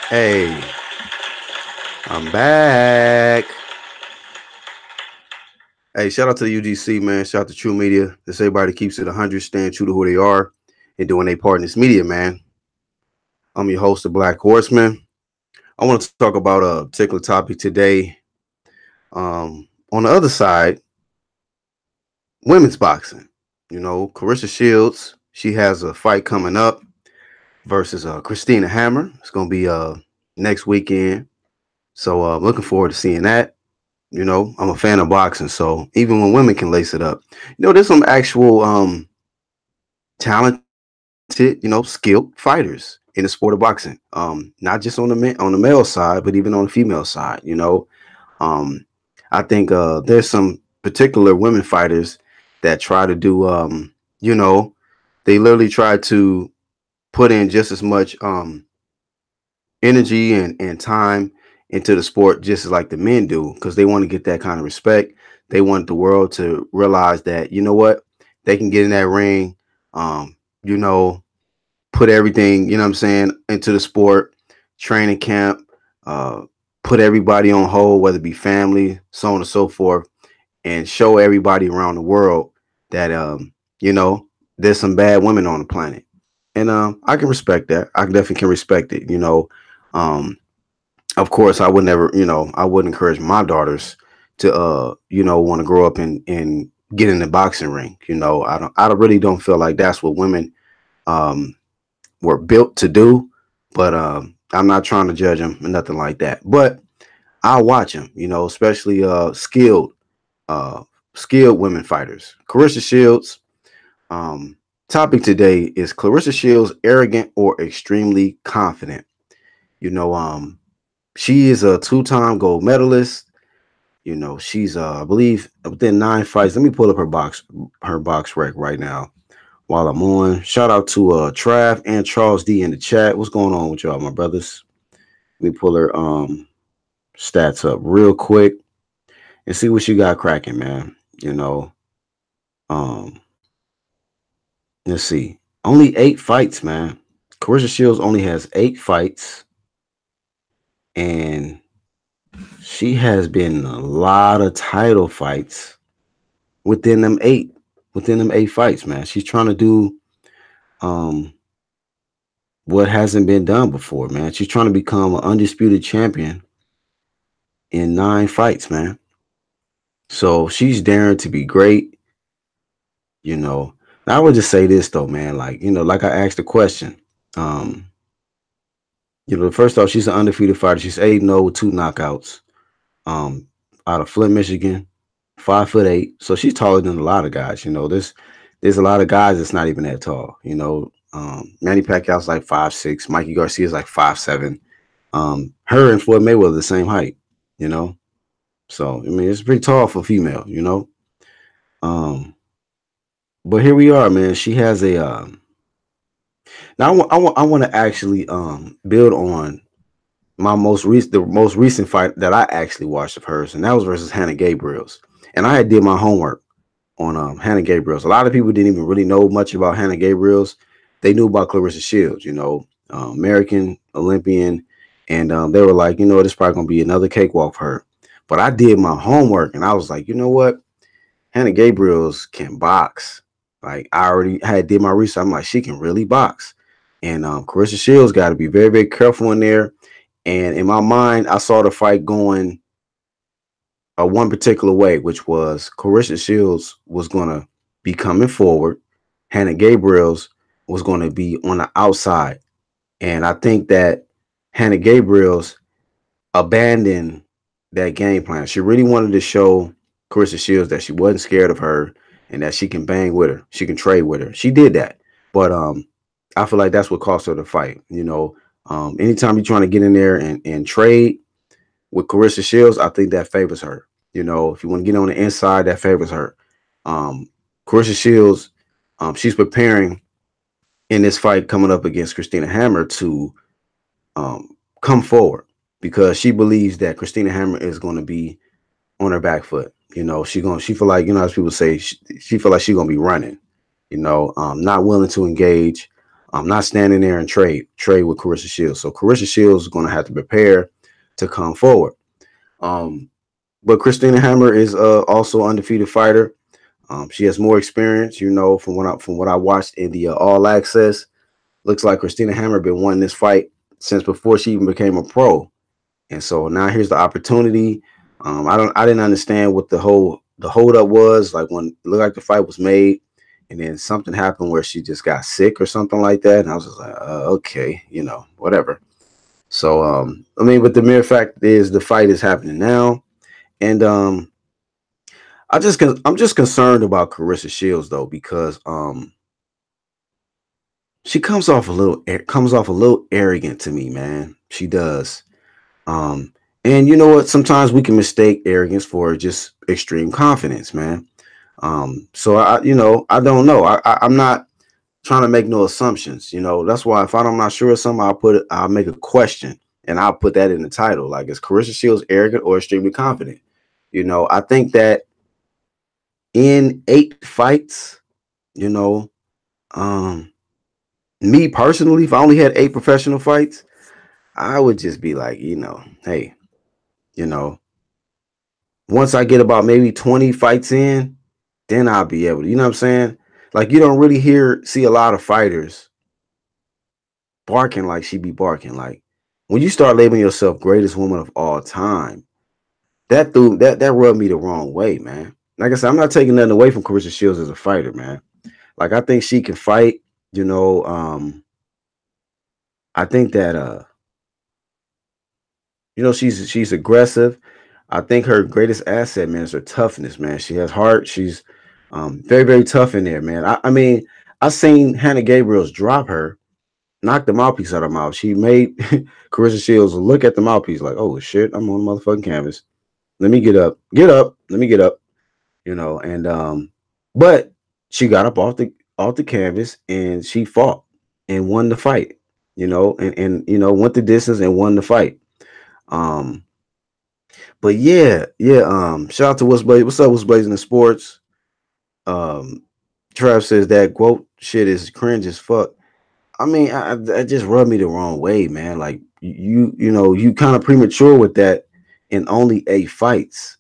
Hey, I'm back. Hey, shout out to the UGC, man. Shout out to True Media. This everybody keeps it 100, staying true to who they are and doing their part in this media, man. I'm your host, the Black Horseman. I want to talk about a particular topic today. On the other side, women's boxing. Claressa Shields, she has a fight coming up versus Christina Hammer. It's going to be next weekend. So looking forward to seeing that. I'm a fan of boxing, so even when women can lace it up, there's some actual talented, skilled fighters in the sport of boxing. Not just on the male side, but even on the female side. Um, I think there's some particular women fighters that try to do, they literally try to put in just as much energy and time into the sport just as like the men do, because they want to get that kind of respect. They want the world to realize that, what, they can get in that ring, um, you know, put everything, what I'm saying, into the sport, training camp, uh, put everybody on hold, whether it be family, so on and so forth, and show everybody around the world that you know, there's some bad women on the planet. And I can respect that. I definitely can respect it. Um, of course, I would never, I wouldn't encourage my daughters to, want to grow up and get in the boxing ring. I really don't feel like that's what women um, were built to do. But I'm not trying to judge them or nothing like that. But I watch them, especially uh, skilled women fighters. Claressa Shields. Um, Topic today is Claressa Shields arrogant or extremely confident. You know, um, she is a two-time gold medalist. She's I believe within 9 fights. Let me pull up her box rec right now while I'm on. Shout out to Trav and Charles D in the chat. What's going on with y'all, my brothers? Let me pull her stats up real quick and see what she got cracking, man. Um, let's see. Only 8 fights, man. Claressa Shields only has 8 fights, and she has been in a lot of title fights within them eight fights, man. She's trying to do um what hasn't been done before, man. She's trying to become an undisputed champion in 9 fights, man. So she's daring to be great, you know. Now I would just say this though, man. Like, like I asked the question. Um, first off, she's an undefeated fighter. She's 8-0 with 2 knockouts. Um, Out of Flint, Michigan, 5'8". So she's taller than a lot of guys. There's a lot of guys that's not even that tall. Manny Pacquiao's like 5'6". Mikey Garcia's like 5'7". Her and Floyd Mayweather the same height. You know, so I mean it's pretty tall for female. Um, but here we are, man. She has a now I want to actually build on the most recent fight that I actually watched of hers, and that was versus Hannah Gabriels. And I had did my homework on Hannah Gabriels. A lot of people didn't even really know much about Hannah Gabriels. They knew about Claressa Shields, American Olympian, and they were like, this is probably gonna be another cakewalk for her. But I did my homework, and I was like, you know what, Hannah Gabriels can box. Like I already had did my research. I'm like, she can really box. And Claressa Shields got to be very, very careful in there. And in my mind, I saw the fight going one particular way, which was Claressa Shields was going to be coming forward. Hannah Gabriels was going to be on the outside. And I think that Hannah Gabriels abandoned that game plan. She really wanted to show Claressa Shields that she wasn't scared of her and that she can bang with her. She can trade with her. She did that. But I feel like that's what cost her the fight. Anytime you're trying to get in there and trade with Claressa Shields, I think that favors her. If you want to get on the inside, that favors her. Claressa Shields, she's preparing in this fight coming up against Christina Hammer to come forward because she believes that Christina Hammer is going to be on her back foot. She feel like, as people say, she feel like she's going to be running, not willing to engage. I'm not standing there and trade with Claressa Shields. So Claressa Shields is going to have to prepare to come forward. But Christina Hammer is also an undefeated fighter. She has more experience, from what I watched in the All Access. Looks like Christina Hammer been wanting this fight since before she even became a pro. And so now here's the opportunity. I didn't understand what the hold up was, like when it looked like the fight was made, and then something happened where she just got sick or something like that, and I was just like, okay, whatever. So I mean, but the mere fact is the fight is happening now, and I'm just concerned about Claressa Shields though, because she comes off a little arrogant to me, man. She does. And you know what? Sometimes we can mistake arrogance for just extreme confidence, man. So I don't know. I'm not trying to make no assumptions. That's why if I'm not sure of something, I'll make a question and I'll put that in the title. Like, is Claressa Shields arrogant or extremely confident? I think that in 8 fights, you know, um, me personally, if I only had 8 professional fights, I would just be like, hey, you know, once I get about maybe 20 fights in, then I'll be able to, you know what I'm saying? Like, you don't really see a lot of fighters barking like she be barking. Like, when you start labeling yourself greatest woman of all time, that rubbed me the wrong way, man. Like I said, I'm not taking nothing away from Claressa Shields as a fighter, man. Like, I think she can fight, I think that she's aggressive. I think her greatest asset, man, is her toughness, man. She has heart. She's very, very tough in there, man. I mean, I seen Hannah Gabriel's drop her, knock the mouthpiece out of her mouth. She made Claressa Shields look at the mouthpiece like, oh shit, I'm on the motherfucking canvas. Let me get up. Get up. Let me get up. And but she got up off the canvas and she fought and won the fight, and went the distance and won the fight. Um, but yeah, shout out to what's up, what's blazing in sports. Um, Trav says that GWOAT shit is cringe as fuck. I mean, that just rubbed me the wrong way, man. Like you kind of premature with that in only 8 fights.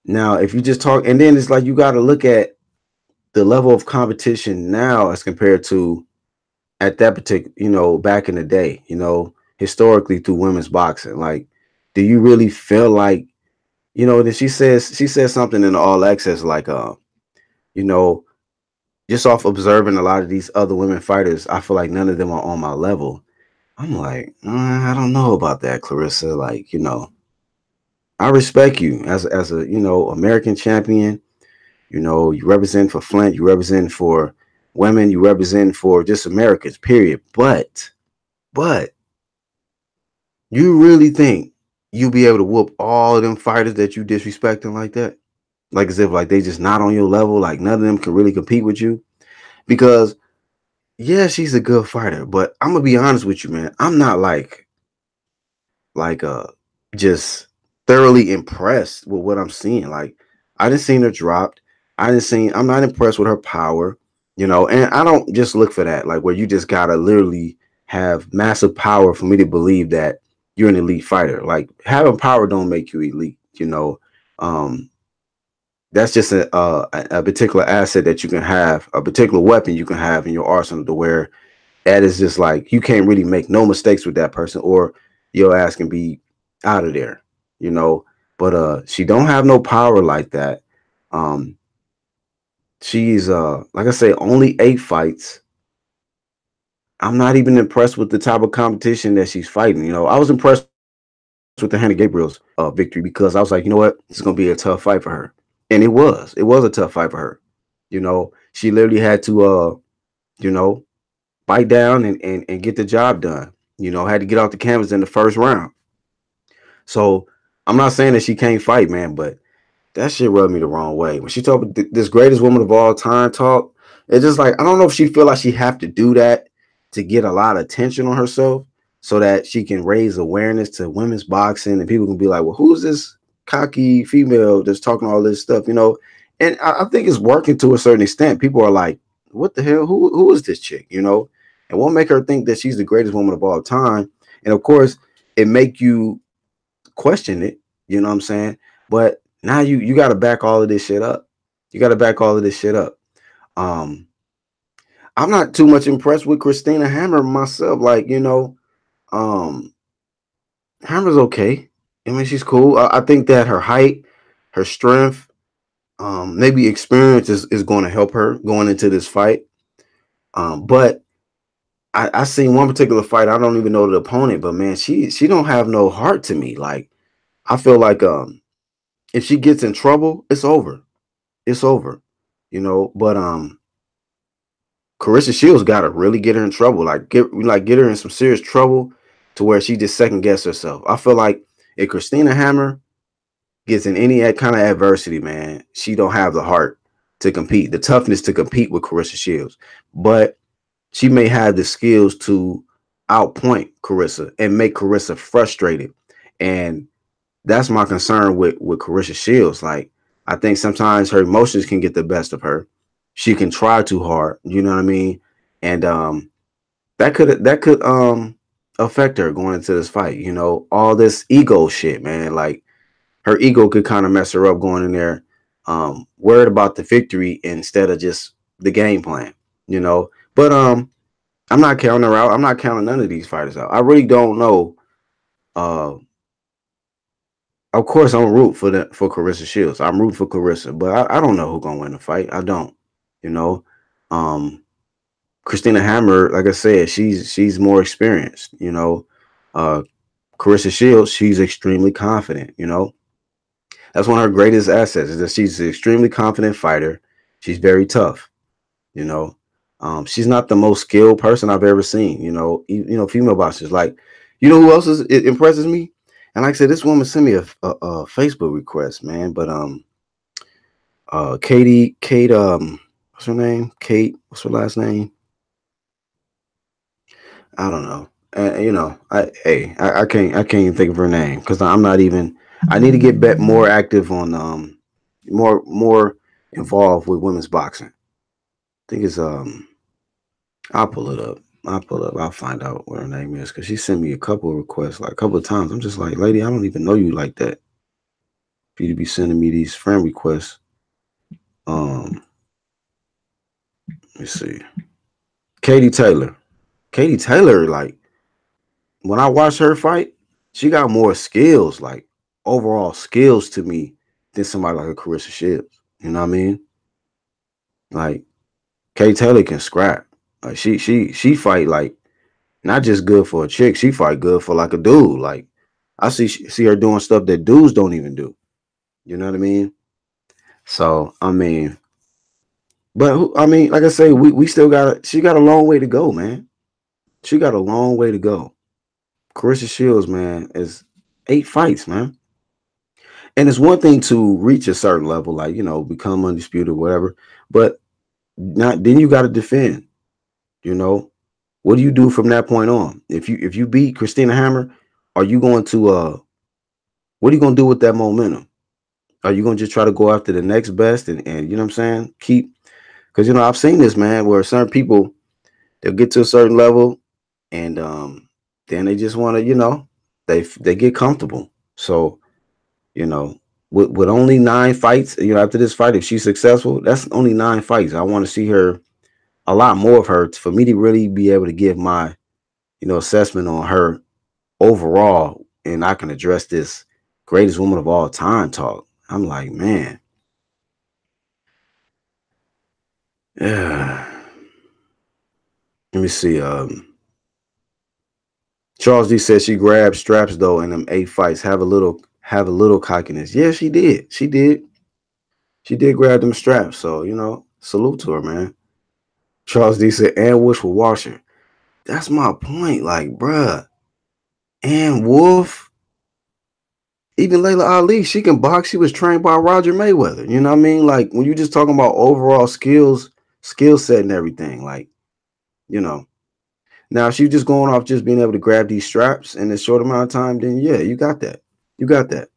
Now, if you just talk, and then it's like you got to look at the level of competition now as compared to at that particular, back in the day, historically through women's boxing. Like, do you really feel like, that she says something in the All Access like, you know, just off observing a lot of these other women fighters, I feel like none of them are on my level. I'm like, I don't know about that, Claressa. Like, I respect you as a American champion. You represent for Flint, you represent for women, you represent for just Americans, period. But you really think you be able to whoop all of them fighters that you disrespecting like that? Like, as if like they just not on your level, like none of them can really compete with you? Because yeah, she's a good fighter, but I'm gonna be honest with you, man. I'm not like just thoroughly impressed with what I'm seeing. Like, I didn't seen her dropped. I'm not impressed with her power, and I don't just look for that, like where you just gotta literally have massive power for me to believe that you're an elite fighter. Like, having power don't make you elite. Um, that's just a particular asset that you can have, a particular weapon you can have in your arsenal to where that is just like you can't really make no mistakes with that person, or your ass can be out of there, you know. But she don't have no power like that. Um, she's like I say, only 8 fights. I'm not even impressed with the type of competition that she's fighting. I was impressed with the Hannah Gabriel's victory because I was like, you know what, this is gonna be a tough fight for her, and it was. It was a tough fight for her. She literally had to you know bite down and get the job done. Had to get off the canvas in the first round. So I'm not saying that she can't fight, man, but that shit rubbed me the wrong way. When she talked this greatest woman of all time talk, it's just like I don't know if she feel like she have to do that to get a lot of attention on herself so that she can raise awareness to women's boxing and people can be like, well, who's this cocky female that's talking all this stuff? And I think it's working to a certain extent. People are like, what the hell? Who is this chick? It won't make her think that she's the greatest woman of all time. And of course, it make you question it. You know what I'm saying? But now you got to back all of this shit up. You got to back all of this shit up. Um, I'm not too much impressed with Christina Hammer myself. Like, um, Hammer's okay. I mean, she's cool. I think that her height, her strength, maybe experience is going to help her going into this fight. But I seen one particular fight. I don't even know the opponent, but man, she don't have no heart to me. Like, I feel like if she gets in trouble, it's over. It's over. But Claressa Shields got to really get her in trouble. Get her in some serious trouble to where she just second guess herself. I feel like if Christina Hammer gets in any kind of adversity, man, she don't have the heart to compete, the toughness to compete with Claressa Shields. But she may have the skills to outpoint Claressa and make Claressa frustrated. And that's my concern with Claressa Shields. Like, I think sometimes her emotions can get the best of her. She can try too hard, you know what I mean? And that could affect her going into this fight, all this ego shit, man. Like, her ego could kind of mess her up going in there, worried about the victory instead of just the game plan. But I'm not counting her out. I'm not counting none of these fighters out. I really don't know. Uh, of course, I'm root for Claressa Shields. I'm rooting for Claressa, but I don't know who's gonna win the fight. I don't. You know, um, Christina Hammer, like I said, she's more experienced. Uh, Claressa Shields, she's extremely confident. That's one of her greatest assets is that she's an extremely confident fighter. She's very tough. You know, she's not the most skilled person I've ever seen. Female boxers. Like, who else it impresses me? And like I said, this woman sent me a Facebook request, man. But Kate, what's her name? Kate, what's her last name? I don't know. I can't even think of her name because I'm not even. I need to get back more active on more involved with women's boxing. I think it's I'll pull it up. I'll find out what her name is because she sent me a couple of requests, like a couple of times. I'm just like, lady, I don't even know you like that for you to be sending me these friend requests. Let me see. Katie Taylor. Katie Taylor, like, when I watched her fight, she got more skills, like overall skills to me than somebody like a Claressa Shields. You know what I mean? Like, Katie Taylor can scrap. Like, she fight like not just good for a chick, she fight good for like a dude. Like, I see her doing stuff that dudes don't even do. You know what I mean? So I mean, but I mean, like I say, we still got she got a long way to go, man. She got a long way to go. Claressa Shields, man, is 8 fights, man. And it's one thing to reach a certain level, like, become undisputed, or whatever. But not then you got to defend. You know, what do you do from that point on? If you beat Christina Hammer, are you going to what are you going to do with that momentum? Are you going to just try to go after the next best and you know what I'm saying? Because I've seen this, man, where certain people they'll get to a certain level and then they just want to, they get comfortable. So, you know, with only 9 fights, after this fight, if she's successful, that's only 9 fights. I want to see her a lot more of her for me to really be able to give my, assessment on her overall, and I can address this greatest woman of all time talk. I'm like, man, yeah. Let me see. Charles D says she grabbed straps though in them 8 fights. Have a little cockiness. Yeah, she did. She did. She did grab them straps. So salute to her, man. Charles D said, and Wolf will wash her. That's my point. Like, bruh, and Wolf, even Layla Ali, she can box. She was trained by Roger Mayweather. You know what I mean? Like, when you're just talking about overall skill set and everything, like, you know. Now, if she's just going off just being able to grab these straps in this short amount of time, then yeah, you got that. You got that.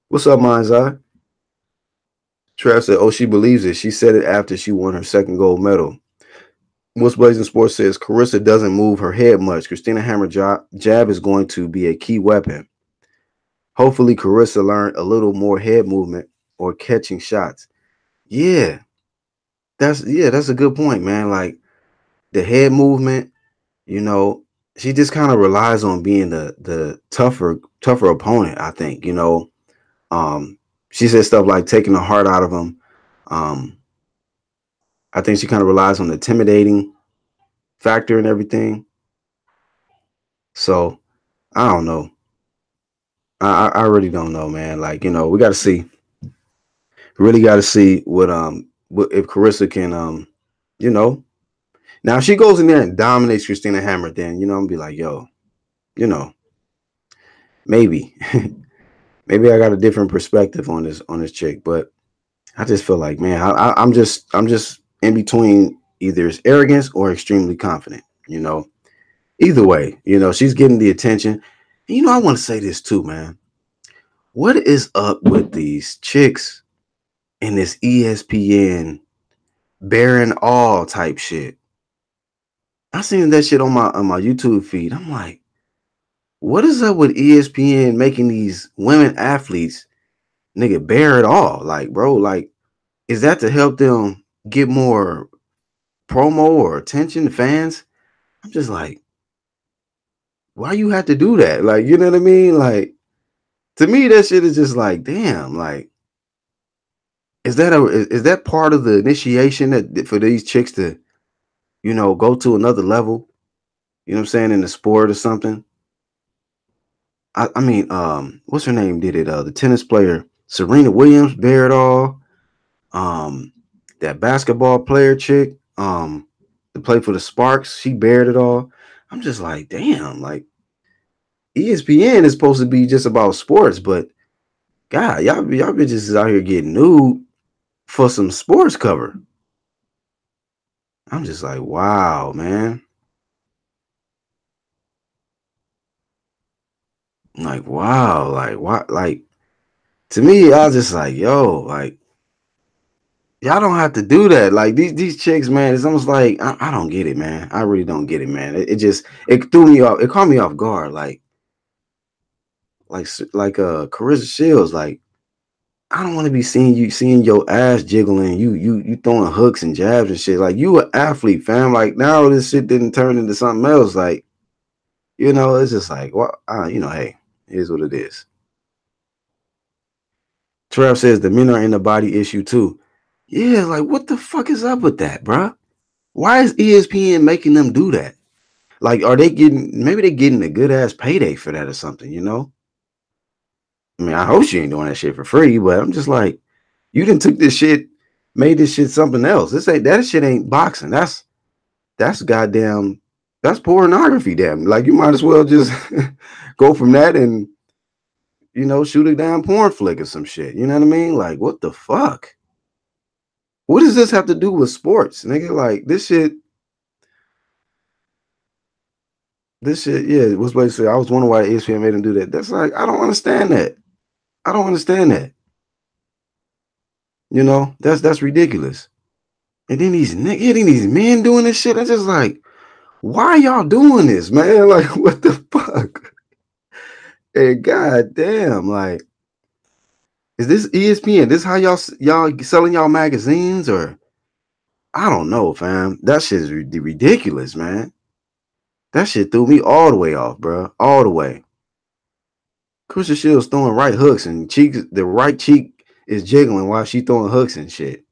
What's up, Mind's Eye? Trav said, oh, she believes it. She said it after she won her second gold medal. What's Blazing Sports says Claressa doesn't move her head much. Christina Hammer jab is going to be a key weapon. Hopefully, Claressa learned a little more head movement or catching shots. Yeah, that's a good point, man. Like the head movement, you know, she just kind of relies on being the tougher opponent. I think, um, she said stuff like taking the heart out of him. Um, I think she kind of relies on the intimidating factor and everything. So I don't know. I really don't know, man. Like, we got to see. Really got to see what if Claressa can you know. Now if she goes in there and dominates Christina Hammer, then I'm gonna be like, yo, you know, maybe maybe I got a different perspective on this chick, but I just feel like, man, I'm just in between either it's arrogance or extremely confident. Either way, she's getting the attention. And, I want to say this too, man. What is up with these chicks in this ESPN bearing all type shit? I seen that shit on my YouTube feed. I'm like, what is up with ESPN making these women athletes nigga bear it all? Like, bro, like, is that to help them get more promo or attention, fans? I'm just like, why you have to do that? Like, you know what I mean? Like, to me, that shit is just like, damn, like, is that part of the initiation that for these chicks to, go to another level? You know what I'm saying, in the sport or something? I mean, what's her name did it? The tennis player Serena Williams bear it all. Um, that basketball player chick, to play for the Sparks, she bared it all. I'm just like, damn, like ESPN is supposed to be just about sports, but God, y'all bitches is out here getting nude for some sports cover. I'm just like, wow, man. Like, wow, like what? Like, to me, I was just like, yo, like, y'all don't have to do that. Like these chicks, man, it's almost like I don't get it, man. I really don't get it, man. It threw me off. It caught me off guard. Like Claressa Shields. Like, I don't want to be seeing your ass jiggling. You throwing hooks and jabs and shit. Like, you an athlete, fam. Like, now this shit didn't turn into something else. Like, it's just like, well, hey, it is what it is. Trev says the men are in the body issue too. Yeah, like, what the fuck is up with that, bruh? Why is ESPN making them do that? Like, are they maybe they getting a good ass payday for that or something, I mean, I hope she ain't doing that shit for free, but I'm just like, you didn't took this shit, made this shit something else. That shit ain't boxing. That's goddamn, that's pornography, damn. Like, you might as well just go from that and, shoot a damn porn flick or some shit. You know what I mean? Like, what the fuck? What does this have to do with sports, nigga? Like, this shit, yeah, what's basically, I was wondering why ESPN made him do that. That's like, I don't understand that. I don't understand that. That's ridiculous. And then these men doing this shit. I'm just like, why y'all doing this, man? Like, what the fuck? Hey, goddamn, like, is this ESPN? This how y'all selling y'all magazines, or I don't know, fam. That shit is ridiculous, man. That shit threw me all the way off, bro. All the way. Christian Shields throwing right hooks and the right cheek is jiggling while she throwing hooks and shit.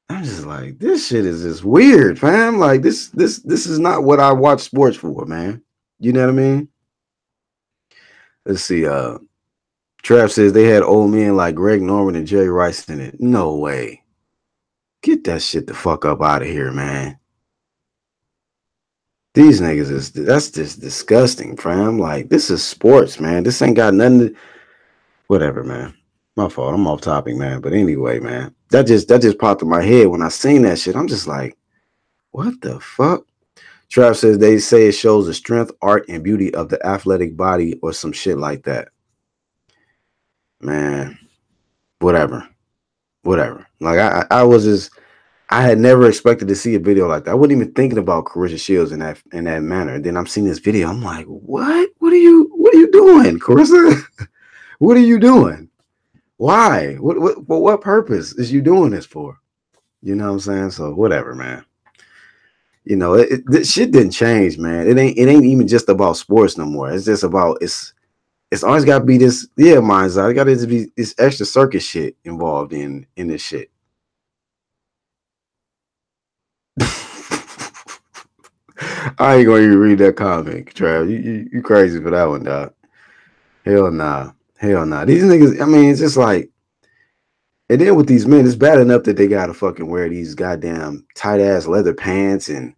I'm just like, this shit is just weird, fam. Like, this is not what I watch sports for, man. You know what I mean? Let's see. Trav says they had old men like Greg Norman and Jerry Rice in it. No way. Get that shit the fuck up out of here, man. These niggas that's just disgusting, fam. Like, this is sports, man. This ain't got nothing to, whatever, man. My fault. I'm off topic, man. But anyway, man, that just popped in my head when I seen that shit. I'm just like, what the fuck? Trav says they say it shows the strength, art, and beauty of the athletic body or some shit like that. Man, whatever. Like, I was just, I had never expected to see a video like that. I wasn't even thinking about Claressa Shields in that manner. And then I'm seeing this video. I'm like, what? What are you doing, Claressa? What are you doing? Why? For what purpose is you doing this for? You know what I'm saying? So whatever, man. You know, this shit didn't change, man. It ain't even just about sports no more. It's just about it's always got to be this, yeah, mind's eye. It got to be this extra circus shit involved in this shit. I ain't gonna even read that comment, Trav. You crazy for that one, dog. Hell nah. Hell nah. These niggas, I mean, it's just like, and then with these men, it's bad enough that they gotta fucking wear these goddamn tight ass leather pants and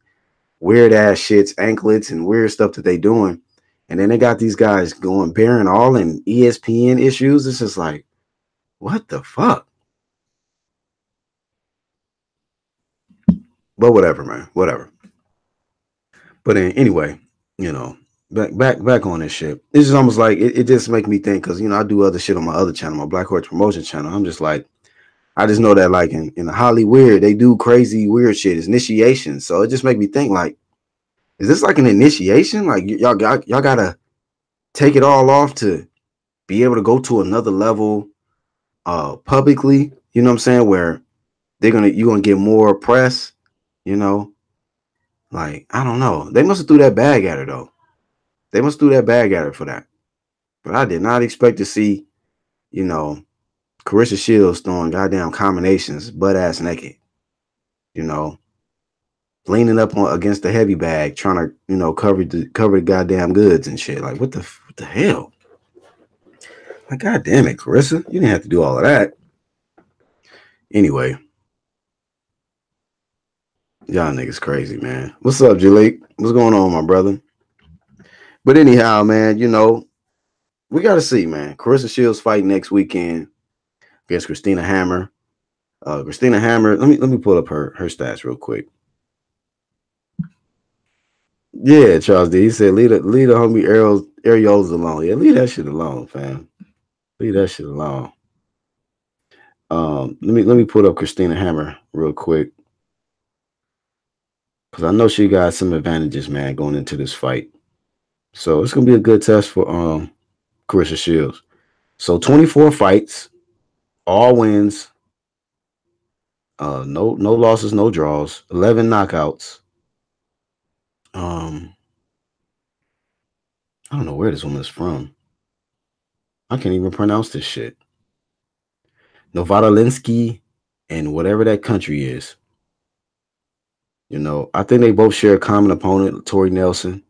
weird ass shits, anklets, and weird stuff that they doing. And then they got these guys going bearing all in ESPN issues. It's just like, what the fuck? But whatever, man. Whatever. But anyway, you know, back on this shit. It's just almost like it just make me think, because you know I do other shit on my other channel, my Black Horse Promotion channel. I'm just like, I just know that like in the Hollywood they do crazy weird shit. It's initiations. So it just make me think like, is this like an initiation? Like y'all gotta take it all off to be able to go to another level publicly. You know what I'm saying? Where you're gonna get more press, you know. Like, I don't know. They must have threw that bag at her though. They must threw that bag at her for that. But I did not expect to see, you know, Claressa Shields throwing goddamn combinations, butt ass naked. You know, leaning up against the heavy bag, trying to, you know, cover the goddamn goods and shit. Like, what the hell? Like, god damn it, Claressa, you didn't have to do all of that. Anyway, y'all niggas crazy, man. What's up, Jalik? What's going on, my brother? But anyhow, man, you know, we got to see, man. Claressa Shields fight next weekend against Christina Hammer. Christina Hammer, let me pull up her stats real quick. Yeah, Charles D. He said, leave the homie Ariels alone. Yeah, leave that shit alone, fam. Leave that shit alone. Let me put up Christina Hammer real quick, because I know she got some advantages, man, going into this fight. So it's gonna be a good test for Claressa Shields. So 24 fights, all wins, no losses, no draws, 11 knockouts. I don't know where this woman is from. I can't even pronounce this shit. Novotalinsky and whatever that country is. You know, I think they both share a common opponent, Tori Nelson.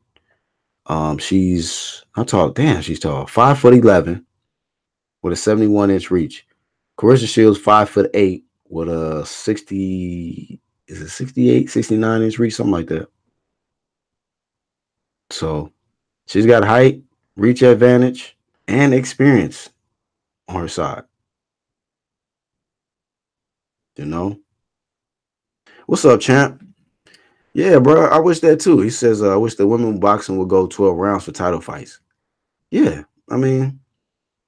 She's tall, 5'11" with a 71-inch reach. Claressa Shields 5'8" with a 69-inch reach, something like that. So she's got height, reach advantage, and experience on her side. You know? What's up, champ? Yeah, bro. I wish that too. He says, I wish the women boxing would go 12 rounds for title fights. Yeah. I mean,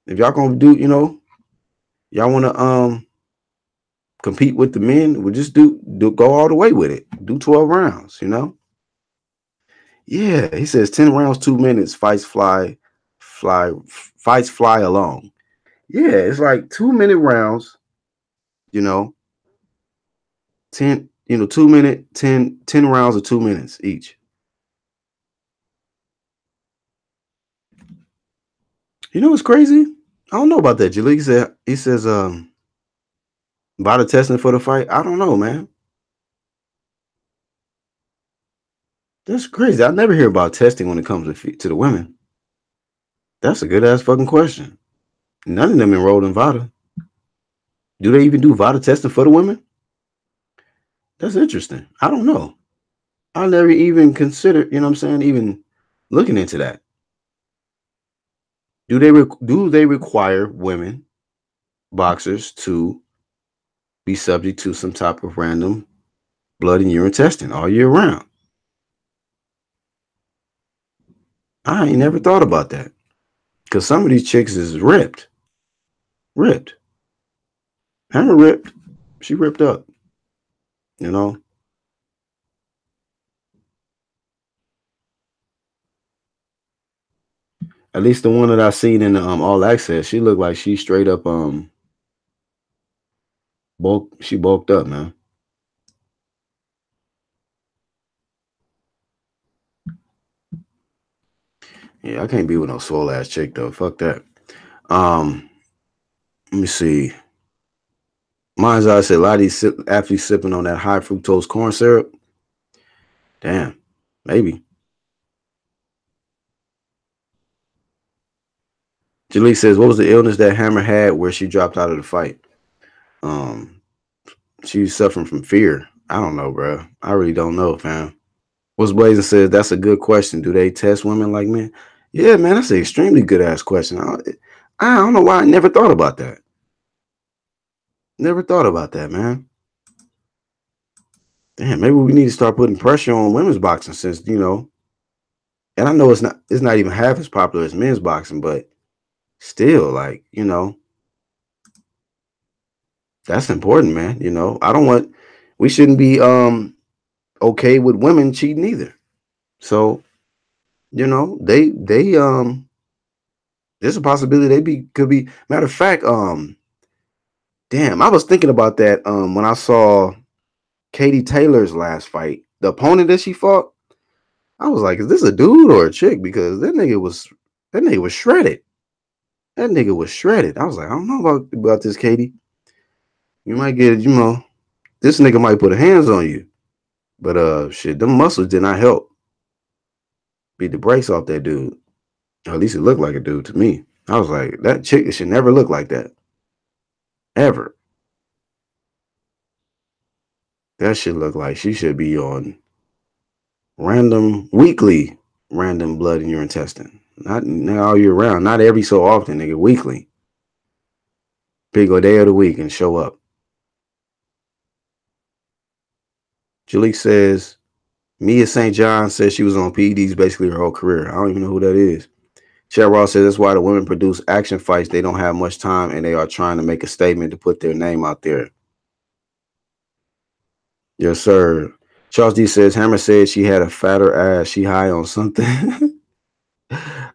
if y'all gonna do, you know, y'all wanna compete with the men, we'll just do go all the way with it. Do 12 rounds, you know? Yeah, he says 10 rounds, 2 minutes, fights fly along. Yeah, it's like 2-minute rounds, you know. 10, 2-minute, 10 rounds of 2 minutes each. You know what's crazy? I don't know about that. Jalik he says about the testing for the fight. I don't know, man. That's crazy. I never hear about testing when it comes to the women. That's a good ass fucking question. None of them enrolled in VADA. Do they even do VADA testing for the women? That's interesting. I don't know. I never even considered, you know what I'm saying, even looking into that. Do they require women boxers to be subject to some type of random blood and urine testing all year round? I ain't never thought about that, because some of these chicks is ripped. Hammer ripped. She ripped up. You know, at least the one that I seen in the All Access, she looked like she straight up she bulked up, man. Yeah, I can't be with no swole ass chick though. Fuck that. Um, let me see. Mine's I said a lot of these athletes sipping on that high fructose corn syrup. Damn, maybe. Jaleel says, "What was the illness that Hammer had where she dropped out of the fight?" Um, she was suffering from fear. I don't know, bro. I really don't know, fam. What's Blazing says, "That's a good question. Do they test women like men?" Yeah, man, that's an extremely good ass question. I don't know why I never thought about that. Never thought about that, man. Damn, maybe we need to start putting pressure on women's boxing since and I know it's not even half as popular as men's boxing, but still, like, that's important, man. I don't want we shouldn't be okay with women cheating either. So, they there's a possibility they be could be matter of fact, damn, I was thinking about that when I saw Katie Taylor's last fight. The opponent that she fought, I was like, is this a dude or a chick? Because that nigga was shredded. That nigga was shredded. I was like, I don't know about this, Katie. You might get, this nigga might put hands on you. But shit, them muscles did not help beat the brakes off that dude. Or at least it looked like a dude to me. I was like, that chick should never look like that. Ever. That should look like she should be on weekly random blood in your intestine. Not all year round. Not every so often, nigga. Weekly. Pick a day of the week and show up. Jalik says, Mia St. John says she was on PEDs basically her whole career. I don't even know who that is. Chad Ross says that's why the women produce action fights. They don't have much time and they are trying to make a statement to put their name out there. Yes, sir. Charles D says Hammer said she had a fatter ass. She high on something.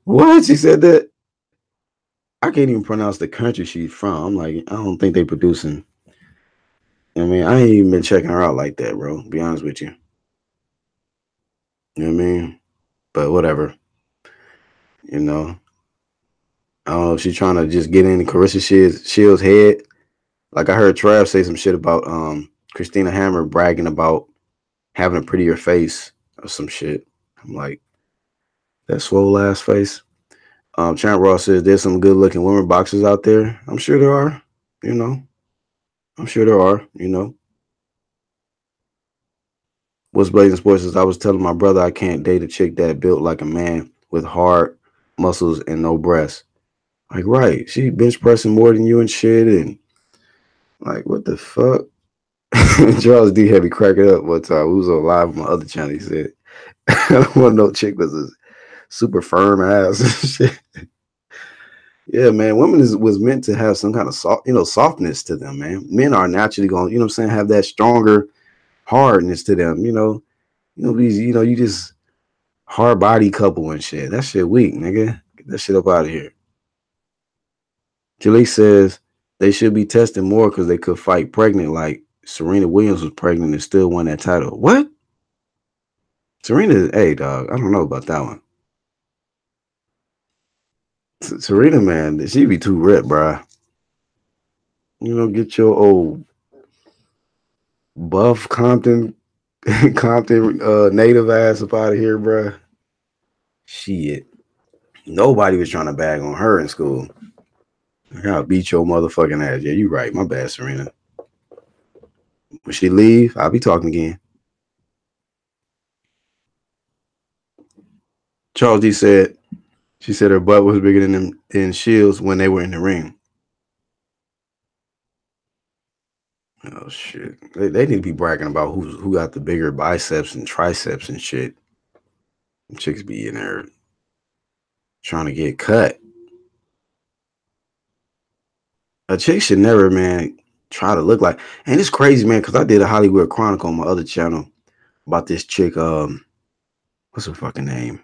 What? She said that? I can't even pronounce the country she's from. I'm like, I don't think they producing. I mean, I ain't even been checking her out like that, bro. Be honest with you. You know what I mean? But whatever. You know, I don't know if she's trying to just get in Carissa Shields' head. Like I heard Trav say some shit about Christina Hammer bragging about having a prettier face or some shit. I'm like, that swole ass face. Champ Ross says there's some good looking women boxers out there. I'm sure there are. You know, I'm sure there are. What's Blazing Sports is I was telling my brother I can't date a chick that built like a man with hard muscles and no breasts. Like, right. She bench pressing more than you and shit. And like, what the fuck? Charles D had me cracking up one time. We was on live on my other channel. He said, I don't want no chick with a super firm ass and shit. Yeah, man. Women was meant to have some kind of softness to them, man. Men are naturally going, have that stronger hardness to them. You just hard body couple and shit. That shit weak, nigga. Get that shit up out of here. Jalise says they should be testing more because they could fight pregnant like Serena Williams was pregnant and still won that title. What? Serena, hey, dog. I don't know about that one. Serena, man, she be too ripped, bruh. Get your old buff Compton, Compton native ass up out of here, bruh. Shit. Nobody was trying to bag on her in school. I gotta beat your motherfucking ass. Yeah, you right. My bad, Serena. When she leave, I'll be talking again. Charles D said she said her butt was bigger than Shields when they were in the ring. Oh shit. They need to be bragging about who got the bigger biceps and triceps and shit. Chicks be in there trying to get cut. A chick should never, man. try to look like. And it's crazy, man, because I did a Hollywood Chronicle on my other channel about this chick. What's her fucking name?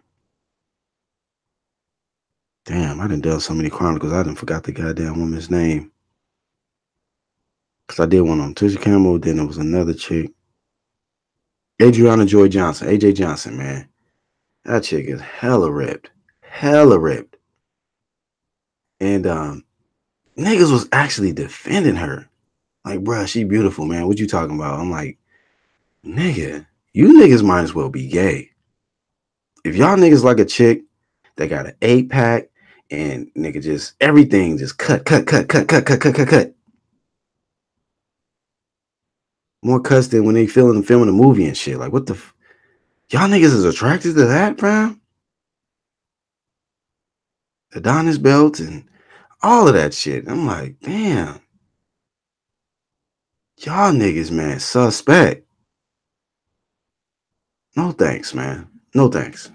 Damn, I done so many chronicles. I done forgot the goddamn woman's name. Cause I did one on Tisha Campbell. Then there was another chick, Adriana Joy Johnson, AJ Johnson, man. That chick is hella ripped, hella ripped. And niggas was actually defending her. Like, bruh, she beautiful, man. What you talking about? I'm like, nigga, you niggas might as well be gay. If y'all niggas like a chick that got an 8-pack and nigga just everything just cut. More cuts than when they filming a movie and shit. Like, what the y'all niggas is attracted to that, fam? Adonis belt and all of that shit. I'm like, damn. Y'all niggas, man, suspect. No thanks, man. No thanks.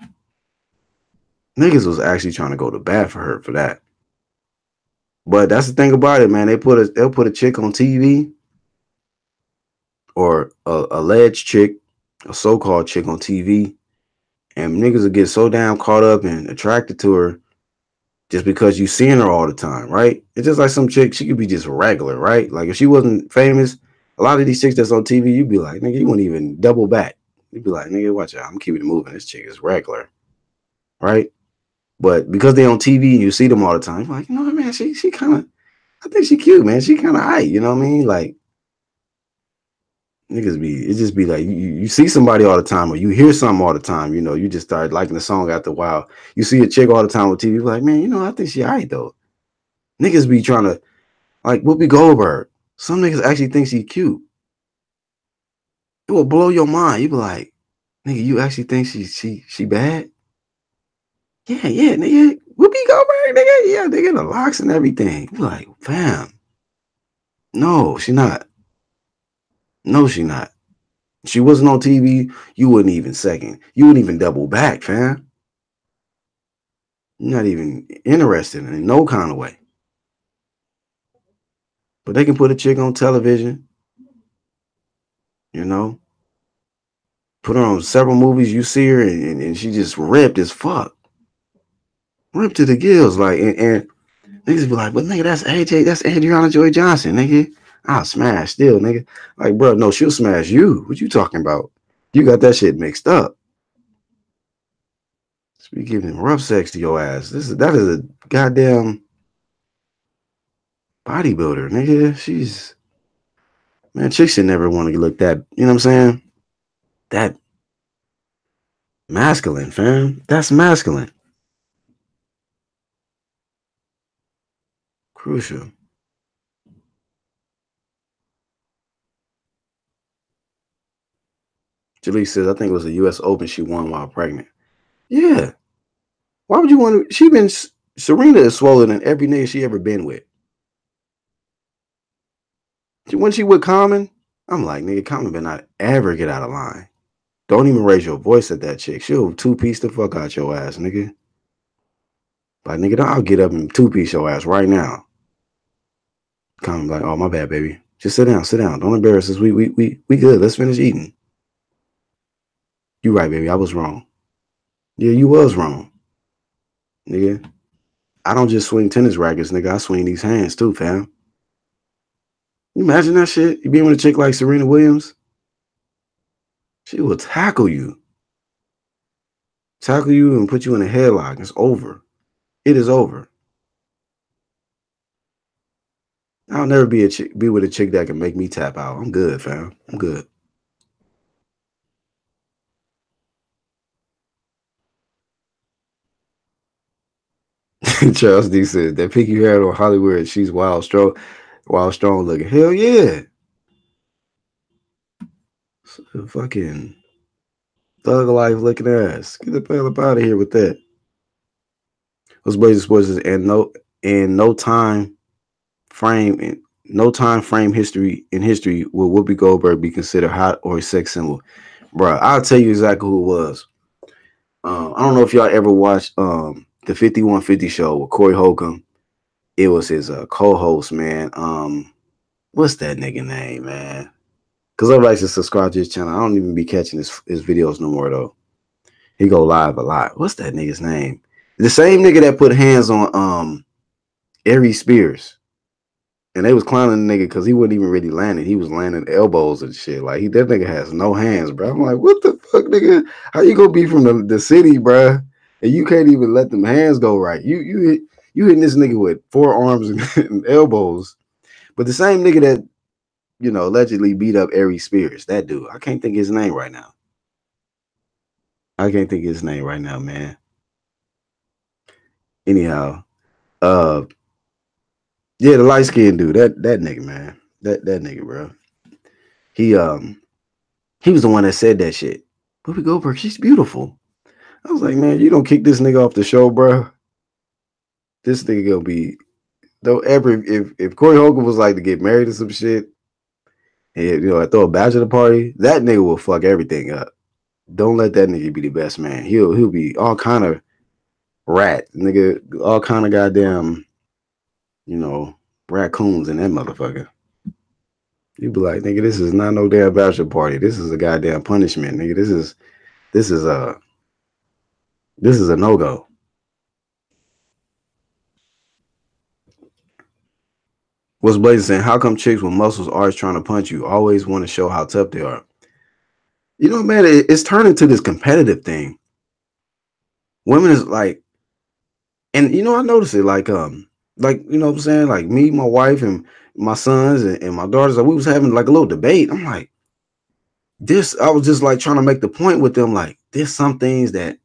Niggas was actually trying to go to bat for her for that. But that's the thing about it, man. They'll put a chick on TV or a alleged chick, a so-called chick on TV, and niggas will get so damn caught up and attracted to her just because you seeing her all the time, right? It's just like some chick, she could be just regular, right? Like if she wasn't famous, a lot of these chicks that's on TV, you'd be like, nigga, you wouldn't even double back. You'd be like, nigga, watch out. I'm keeping it moving. This chick is regular, right? But because they on TV and you see them all the time, you're like, you know what, man, she kind of, I think she cute, man. She kind of hype, you know what I mean? Like, it just be like, you see somebody all the time or you hear something all the time, you know, you just start liking the song after a while. You see a chick all the time on TV, you're like, man, you know, I think she hype though. Niggas be trying to, like Whoopi Goldberg. Some niggas actually think she cute. It will blow your mind. You be like, nigga, you actually think she bad? Yeah, nigga. Whoopi Goldberg, nigga. Yeah, nigga, the locks and everything. You like, fam. No, she not. No, she not. She wasn't on TV. You wouldn't even second. You wouldn't even double back, fam. You're not even interested in no kind of way. But they can put a chick on television, you know, put her on several movies. You see her and she just ripped as fuck. Ripped to the gills. Like, and niggas be like, but nigga, that's AJ, that's Adriana Joy Johnson, nigga. I'll smash still, nigga. Like, bro, no, she'll smash you. What you talking about? You got that shit mixed up. Be giving rough sex to your ass. That is a goddamn bodybuilder, nigga. She's, man, chicks should never want to look that, you know what I'm saying? That masculine, fam. That's masculine. Crucial. Jalise says, I think it was a US Open she won while pregnant. Yeah. Why would you want to? Serena is swollen than every nigga she ever been with. When she with Common, I'm like, nigga, Common better not ever get out of line. Don't even raise your voice at that chick. She'll two-piece the fuck out your ass, nigga. Like, nigga, I'll get up and two-piece your ass right now. Common like, oh, my bad, baby. Just sit down. Don't embarrass us. We good. Let's finish eating. You right, baby. I was wrong. Yeah, you was wrong. Nigga. I don't just swing tennis rackets, nigga. I swing these hands too, fam. You imagine that shit? You being with a chick like Serena Williams? She will tackle you. Tackle you and put you in a headlock. It's over. It is over. I'll never be with a chick that can make me tap out. I'm good, fam. I'm good. Charles D said that pick you had on Hollywood, she's wild strong looking. Hell yeah. Fucking thug life looking ass. Get the hell up out of here with that. Those Blazers sports is no time frame history will Whoopi Goldberg be considered hot or a sex symbol. Bruh, I'll tell you exactly who it was. I don't know if y'all ever watched the 5150 show with Corey Holcomb. It was his co-host, man. What's that nigga name, man? Cause I like to subscribe to his channel. I don't even be catching his videos no more though. He go live a lot. What's that nigga's name? The same nigga that put hands on Aries Spears. And they was clowning the nigga because he wasn't even really landing. He was landing elbows and shit. Like that nigga has no hands, bro. I'm like, what the fuck, nigga? How you gonna be from the city, bro? And you can't even let them hands go right. You hitting this nigga with forearms and elbows. But the same nigga that allegedly beat up Aries Spears, that dude. I can't think his name right now. I can't think his name right now, man. Anyhow, yeah, the light skinned dude, that nigga, man. That nigga, bro. He was the one that said that shit. Whoopi Goldberg, she's beautiful. I was like, man, you don't kick this nigga off the show, bro. This nigga gonna be don't ever if Corey Hogan was like to get married or some shit, and throw a bachelor party, that nigga will fuck everything up. Don't let that nigga be the best man. He'll be all kind of rat, nigga, all kind of goddamn, raccoons in that motherfucker. You be like, nigga, this is not no damn bachelor party. This is a goddamn punishment, nigga. This is a no-go. What's Blazing saying? How come chicks with muscles always trying to punch you? Always want to show how tough they are. Man, it's turning to this competitive thing. Women is like, and I noticed it like what I'm saying, like me, my wife, and my sons and my daughters, like we was having like a little debate. I'm like, I was just like trying to make the point with them, like there's some things that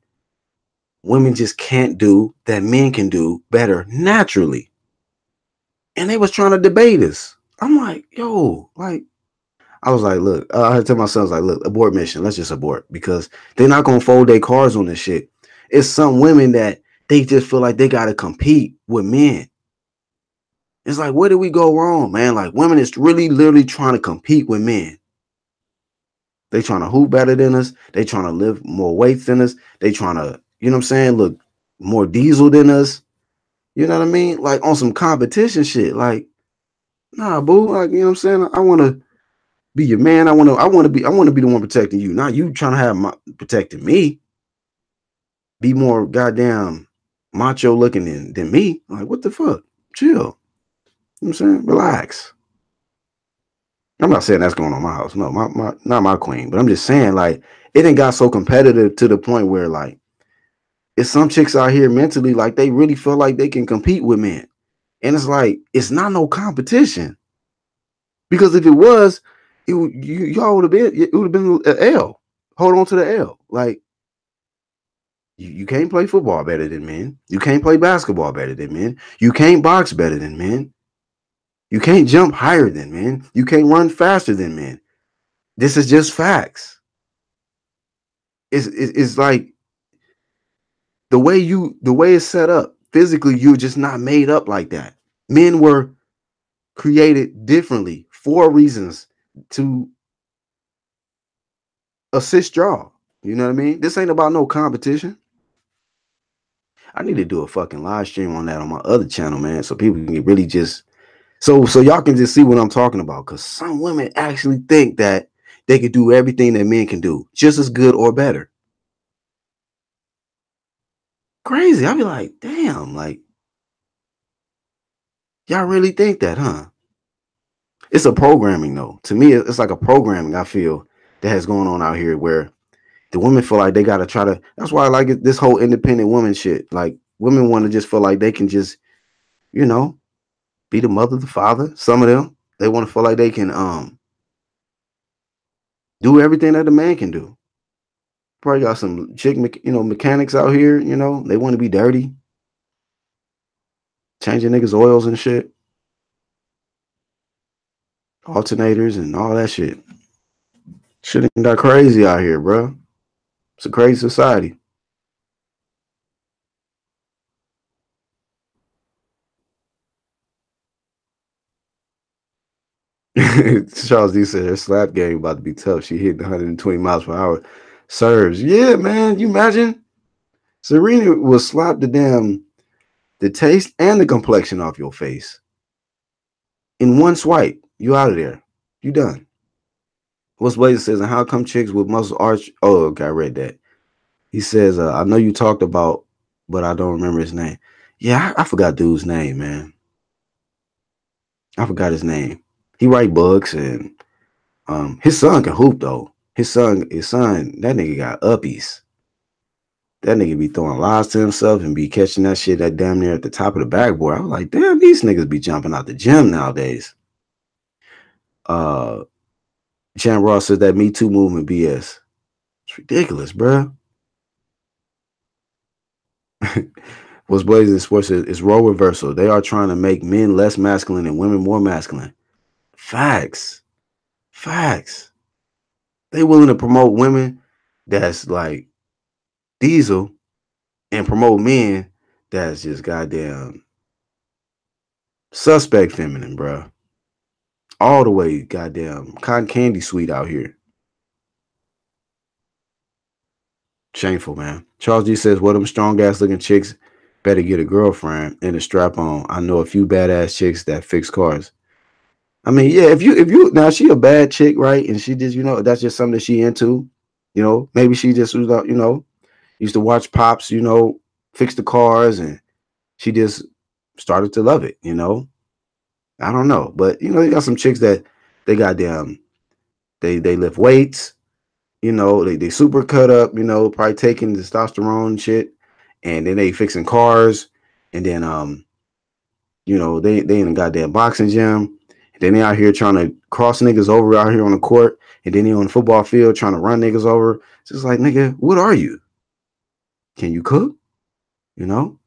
women just can't do that men can do better naturally. And they was trying to debate us. I'm like, yo, like, I was like, look, I had to tell my sons, like, look, abort mission. Let's just abort because they're not going to fold their cards on this shit. It's some women that they just feel like they got to compete with men. It's like, where did we go wrong, man? Like, women is really literally trying to compete with men. They trying to hoop better than us. They trying to lift more weights than us. They trying to, look more diesel than us. You know what I mean? Like on some competition shit. Like, nah, boo. Like, you know what I'm saying? I want to be your man. I want to be the one protecting you. Not you trying to have protecting me. Be more goddamn macho looking than me. Like, what the fuck? Chill. You know what I'm saying? Relax. I'm not saying that's going on my house. No, my not my queen. But I'm just saying, like, it ain't got so competitive to the point where, like, it's some chicks out here mentally, like, they really feel like they can compete with men. And it's like, it's not no competition. Because if it was, y'all would have been, it would have been an L. Hold on to the L. Like, you can't play football better than men. You can't play basketball better than men. You can't box better than men. You can't jump higher than men. You can't run faster than men. This is just facts. It's like the way it's set up physically, you're just not made up like that. Men were created differently for reasons to assist y'all. You know what I mean? This ain't about no competition. I need to do a fucking live stream on that on my other channel, man, so people can really just so y'all can just see what I'm talking about. Because some women actually think that they could do everything that men can do, just as good or better. Crazy. I'll be like, damn, like, y'all really think that, huh? It's a programming, though. To me, it's like a programming, I feel, that has going on out here where the women feel like they got to try to. That's why I like it, this whole independent woman shit. Like, women want to just feel like they can just, be the mother, the father. Some of them, they want to feel like they can do everything that a man can do. Probably got some chick, mechanics out here, they want to be dirty, changing niggas' oils and shit, alternators and all that shit. Shit ain't that crazy out here, bro. It's a crazy society. Charles D said her slap game about to be tough. She hit 120 miles per hour. Serves. Yeah, man. You imagine? Serena will slap the taste and the complexion off your face in one swipe. You out of there. You done. What's Blazer says, and how come chicks with muscle arch? Oh, okay, I read that. He says, I know you talked about, but I don't remember his name. Yeah, I forgot dude's name, man. I forgot his name. He write books, and his son can hoop though. His son, that nigga got uppies. That nigga be throwing lies to himself and be catching that shit that damn near at the top of the backboard. I was like, damn, these niggas be jumping out the gym nowadays. Uh, Chan Ross says that Me Too movement BS. It's ridiculous, bruh. What's blazing sports is role reversal. They are trying to make men less masculine and women more masculine. Facts. Facts. They willing to promote women that's like diesel and promote men that's just goddamn suspect feminine, bro. All the way goddamn cotton candy sweet out here. Shameful, man. Charles D says, "What them strong ass looking chicks better get a girlfriend and a strap on. I know a few badass chicks that fix cars." I mean, yeah, if you now she a bad chick, right? And she just, that's just something that she into. Maybe she just was, used to watch pops, fix the cars, and she just started to love it. I don't know, but you got some chicks that they goddamn they lift weights, they super cut up, probably taking testosterone and shit, and then they fixing cars, and then they in a goddamn boxing gym. Then they out here trying to cross niggas over out here on the court, and then they on the football field trying to run niggas over. It's just like, nigga, what are you? Can you cook? You know?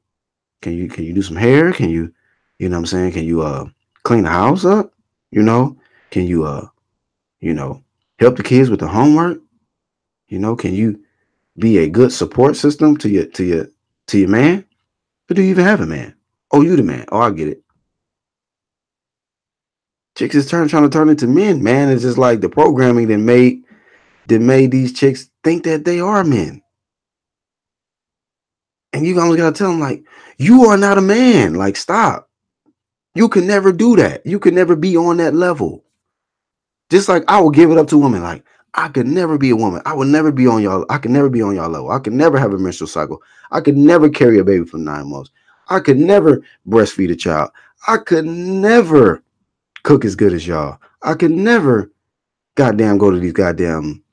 Can you do some hair? Can you know what I'm saying? Can you clean the house up? Can you help the kids with the homework? Can you be a good support system to your man? Or do you even have a man? Oh, you the man. Oh, I get it. Chicks is trying to turn into men, man. It's just like the programming that made these chicks think that they are men. And you almost gotta tell them, like, you are not a man. Like, stop. You can never do that. You can never be on that level. Just like I will give it up to women. Like, I could never be a woman. I would never be on y'all. I could never be on y'all level. I could never have a menstrual cycle. I could never carry a baby for 9 months. I could never breastfeed a child. I could never cook as good as y'all. I could never goddamn go to these goddamn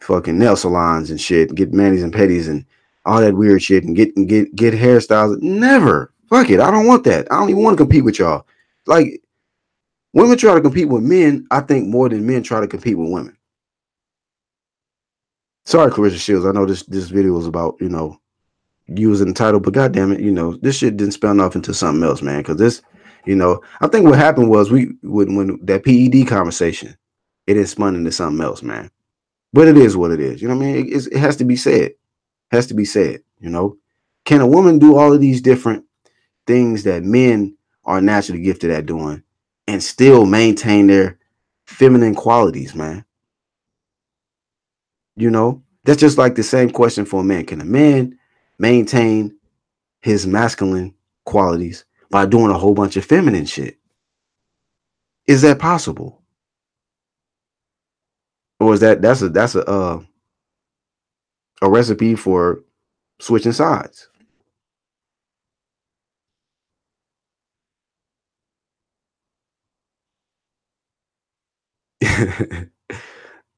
fucking nail salons and shit, get manis and petties and all that weird shit and get hairstyles. Never. Fuck it. I don't want that. I don't even want to compete with y'all. Like, women try to compete with men, I think, more than men try to compete with women. Sorry, Claressa Shields. I know this video was about, you was in the title, but goddamn it, this shit didn't spin off into something else, man. Because this, I think what happened was when that PED conversation, it is spun into something else, man. But it is what it is. You know what I mean? It has to be said. Has to be said. Can a woman do all of these different things that men are naturally gifted at doing and still maintain their feminine qualities, man? That's just like the same question for a man. Can a man maintain his masculine qualities by doing a whole bunch of feminine shit? Is that possible? Or is that's a recipe for switching sides?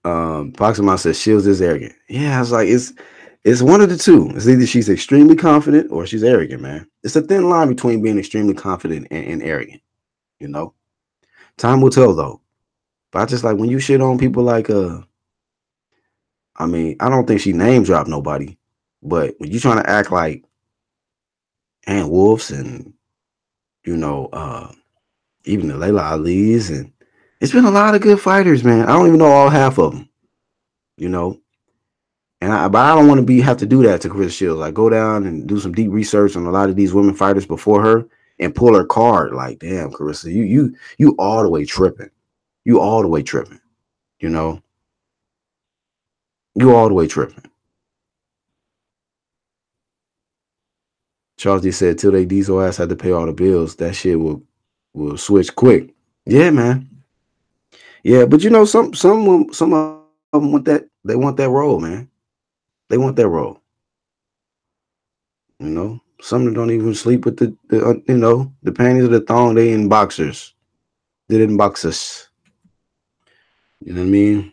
Foxamon says Shields is arrogant. Yeah, it's like it's one of the two. It's either she's extremely confident or she's arrogant, man. It's a thin line between being extremely confident and arrogant. Time will tell though. But I just like when you shit on people like I mean, I don't think she name dropped nobody, but when you trying to act like Ant Wolves and you know, uh even the Layla Ali's, and it's been a lot of good fighters, man. I don't even know all half of them, you know. But I don't want to have to do that to Chris Shields. Like, go down and do some deep research on a lot of these women fighters before her and pull her card. Like, damn, Claressa, you all the way tripping. You all the way tripping. You know, you all the way tripping. Charles D said, till they diesel ass had to pay all the bills, that shit will switch quick. Yeah, man. Yeah, but some of them want that. They want that role, man. They want that role. Some of them don't even sleep with the panties of the thong. They in boxers. They in boxers. You know what I mean?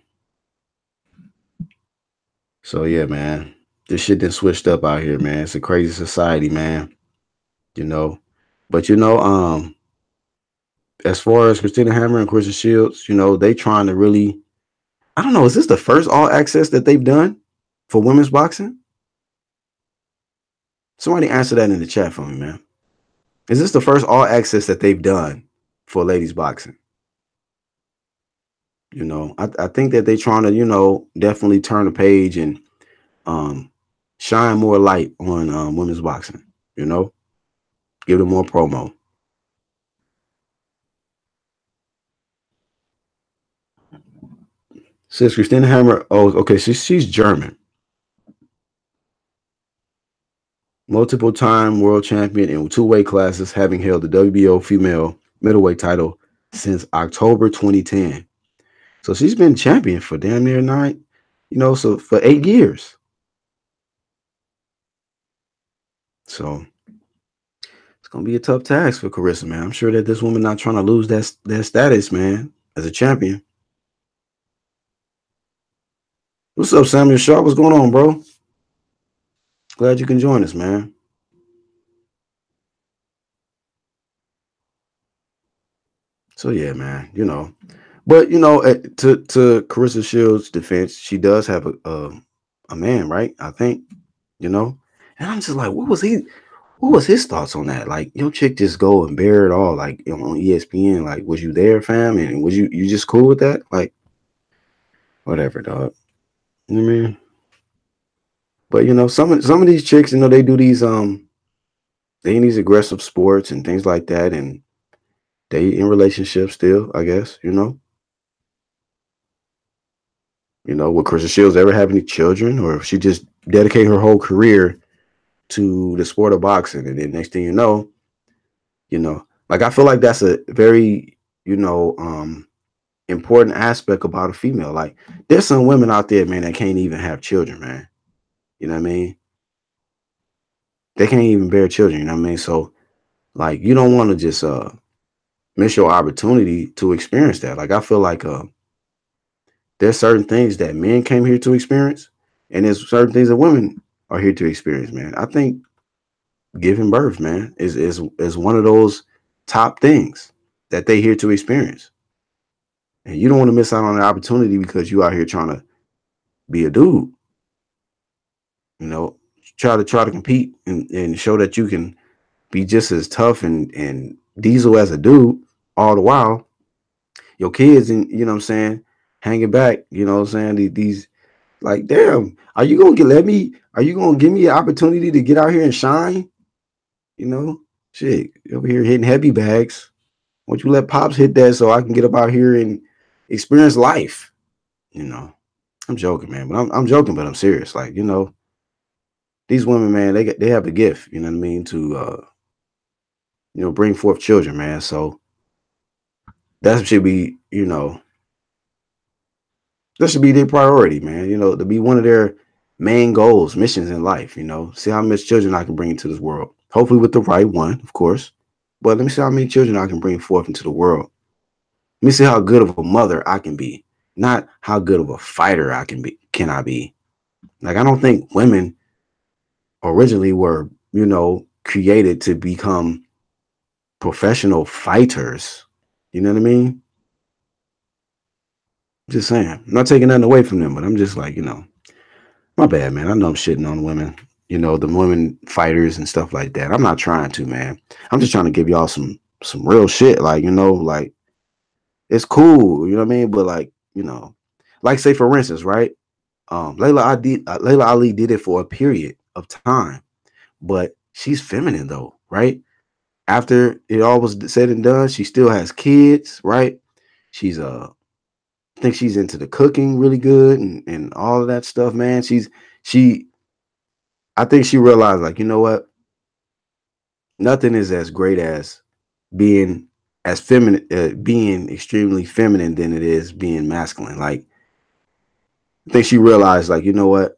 So yeah, man. This shit done switched up out here, man. It's a crazy society, man. You know. But as far as Christina Hammer and Christian Shields, they trying to really. I don't know. Is this the first all access that they've done for women's boxing? Somebody answer that in the chat for me, man. Is this the first all access that they've done for ladies boxing? I think that they're trying to, definitely turn the page and um, shine more light on women's boxing. You know, give them more promo. Says Christina Hammer. Oh, okay. She's German. Multiple time world champion in two weight classes, having held the WBO female middleweight title since October 2010. So she's been champion for damn near nine, so for 8 years. So it's gonna be a tough task for Claressa, man. I'm sure that this woman not trying to lose that status, man, as a champion. What's up, Samuel Shaw? What's going on, bro? Glad you can join us, man. So yeah, man. But to Claressa Shields' defense, she does have a man, right? I think, and I'm just like, what was his thoughts on that? Like, your chick just go and bear it all, like on ESPN. Like, was you there, fam? And was you just cool with that? Like, whatever, dog. You know what I mean? But some of these chicks, they do they in these aggressive sports and things like that, and they in relationships still, I guess. Will Krista Shields ever have any children, or if she just dedicate her whole career to the sport of boxing, and then next thing like I feel like that's a very important aspect about a female. Like, there's some women out there, man, that can't even have children, man. You know what I mean? They can't even bear children. You know what I mean? So, like, you don't want to just miss your opportunity to experience that. Like, I feel like there's certain things that men came here to experience, and there's certain things that women are here to experience, man. I think giving birth, man, is one of those top things that they here to experience. And you don't want to miss out on the opportunity because you out here trying to be a dude, you know, try to compete and show that you can be just as tough and diesel as a dude, all the while your kids and what I'm saying, hanging back, what I'm saying, these like, damn, are you gonna give me an opportunity to get out here and shine? You know, shit, over here hitting heavy bags. Won't you let pops hit that so I can get up out here and experience life? You know, I'm joking, man, but I'm joking, but I'm serious. Like, these women, man, they have a gift, you know what I mean, to bring forth children, man. So that should be, that should be their priority, man. To be one of their main goals, missions in life. See how much children I can bring into this world. Hopefully with the right one, of course. But let me see how many children I can bring forth into the world. Let me see how good of a mother I can be, not how good of a fighter I can be. Can I be? Like, I don't think women originally were, created to become professional fighters. You know what I mean? Just saying. I'm not taking nothing away from them, but I'm just like, my bad, man. I know I'm shitting on women, the women fighters and stuff like that. I'm not trying to, man. I'm just trying to give y'all some real shit. Like, like, it's cool, you know what I mean? But like, like, say for instance, right? Layla Ali did it for a period of time, but she's feminine though, right? After it all was said and done, she still has kids, right? She's I think she's into the cooking really good and all of that stuff, man. She I think she realized, like, you know what? Nothing is as great as being as feminine, being extremely feminine than it is being masculine. Like, I think she realized, like, you know what,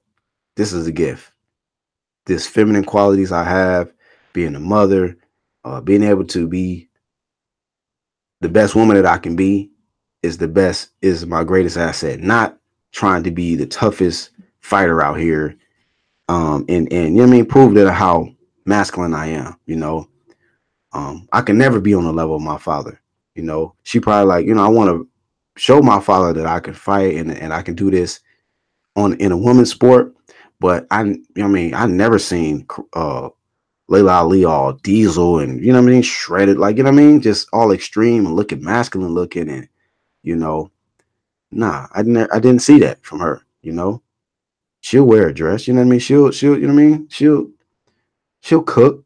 this is a gift. This feminine qualities I have, being a mother, being able to be the best woman that I can be, is my greatest asset. Not trying to be the toughest fighter out here, and you know what I mean, prove that how masculine I am. I can never be on the level of my father. She probably like, I want to show my father that I can fight and I can do this in a woman's sport. But I mean, I never seen Layla Ali all diesel and you know what I mean, shredded, like, you know what I mean, just all extreme and looking masculine looking, and you know, nah, I didn't see that from her. She'll wear a dress, you know what I mean. She'll you know what I mean. She'll cook.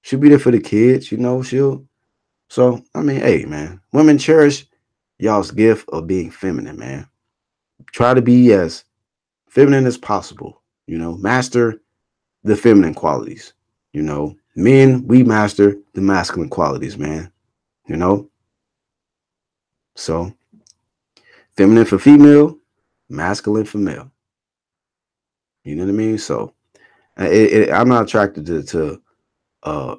She'll be there for the kids, She'll so I mean, hey man, women cherish y'all's gift of being feminine, man. Try to be as feminine as possible. Master the feminine qualities. Men, we master the masculine qualities, man. You know, so feminine for female, masculine for male. You know what I mean? So I'm not attracted to uh,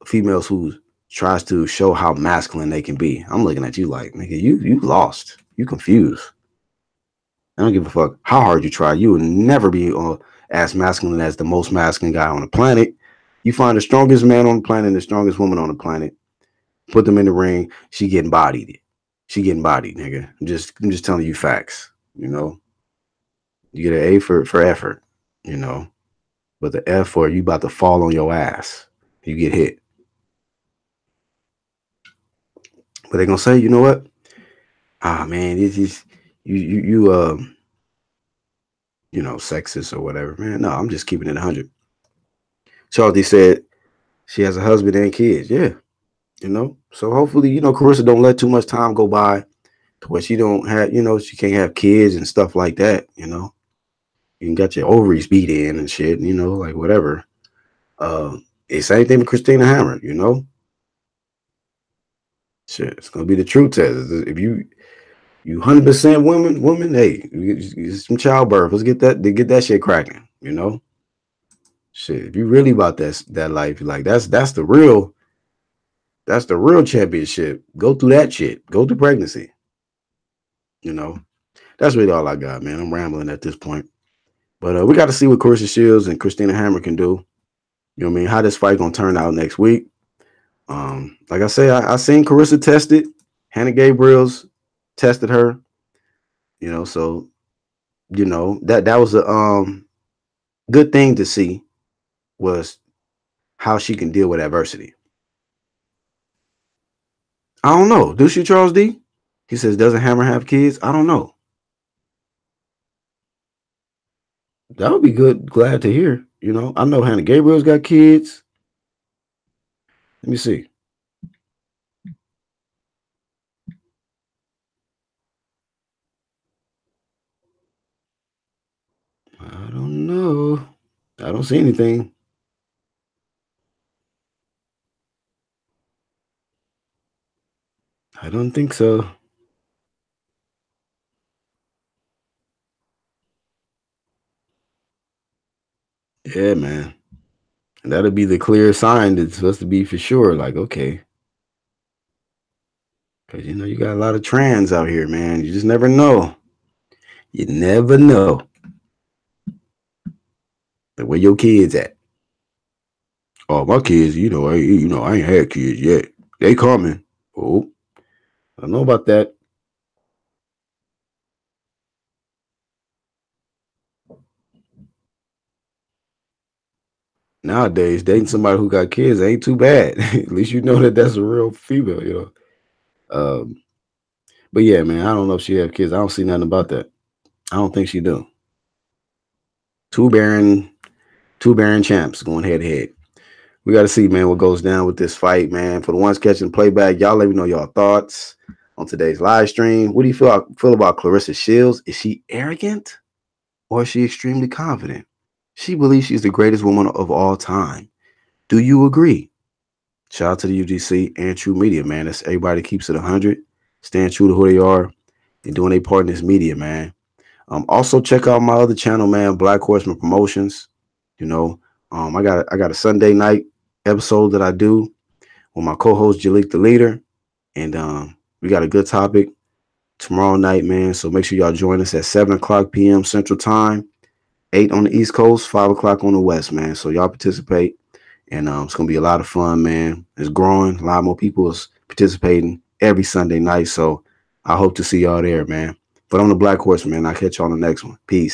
females who tries to show how masculine they can be. I'm looking at you like, nigga, you lost, you confused. I don't give a fuck how hard you try. You will never be as masculine as the most masculine guy on the planet. You find the strongest man on the planet and the strongest woman on the planet, put them in the ring. She getting bodied. She getting bodied, nigga. I'm just telling you facts. You get an A for effort. You know, but the F for you about to fall on your ass. You get hit. But they gonna say, you know what? Ah man, this is you sexist or whatever, man. No, I'm just keeping it 100. Charlie said she has a husband and kids. Yeah, So hopefully, Claressa don't let too much time go by to where she don't have, she can't have kids and stuff like that. You can get your ovaries beat in and shit. Like whatever. It's same thing with Christina Hammer. Shit, it's gonna be the true test. If you 100% woman, hey, get some childbirth. Let's get that shit cracking. Shit. If you really about that life, like that's the real championship. Go through that shit. Go through pregnancy. You know, that's really all I got, man. I'm rambling at this point, but we got to see what Claressa Shields and Christina Hammer can do. You know what I mean? How this fight gonna turn out next week? Like I say, I seen Claressa tested. Hannah Gabriel's tested her. So that was a good thing to see, was how she can deal with adversity. I don't know. Do she, Charles D? He says, doesn't Hammer have kids? I don't know. That would be good. Glad to hear. I know Hannah Gabriel's got kids. Let me see. I don't know. I don't see anything. I don't think so. Yeah, man. And that'll be the clear sign that's supposed to be for sure. Like, okay. Because, you got a lot of trans out here, man. You just never know. You never know where your kids at. Oh, my kids, I ain't had kids yet. They coming. Oh, I don't know about that. Nowadays, dating somebody who got kids ain't too bad. At least you know that that's a real female. Um, but yeah, man, I don't know if she have kids. I don't see nothing about that. I don't think she do. Two barren, two barren champs going head to head. We got to see, man, what goes down with this fight, man. For the ones catching playback, y'all let me know your thoughts on today's live stream. What do you feel about Claressa Shields? Is she arrogant or is she extremely confident? She believes she's the greatest woman of all time. Do you agree? Shout out to the UGC and True Media, man. That's everybody keeps it 100, staying true to who they are and doing their part in this media, man. Also check out my other channel, man, Black Horseman Promotions. You know, I got a Sunday night episode that I do with my co-host Jalik the Leader, and we got a good topic tomorrow night, man. So make sure y'all join us at 7 o'clock p.m. Central Time, 8 on the East Coast, 5 o'clock on the West, man. So y'all participate, and it's gonna be a lot of fun, man. It's growing. A lot more people is participating every Sunday night. So I hope to see y'all there, man. But I'm the Black Horseman, man. I'll catch y'all on the next one. Peace.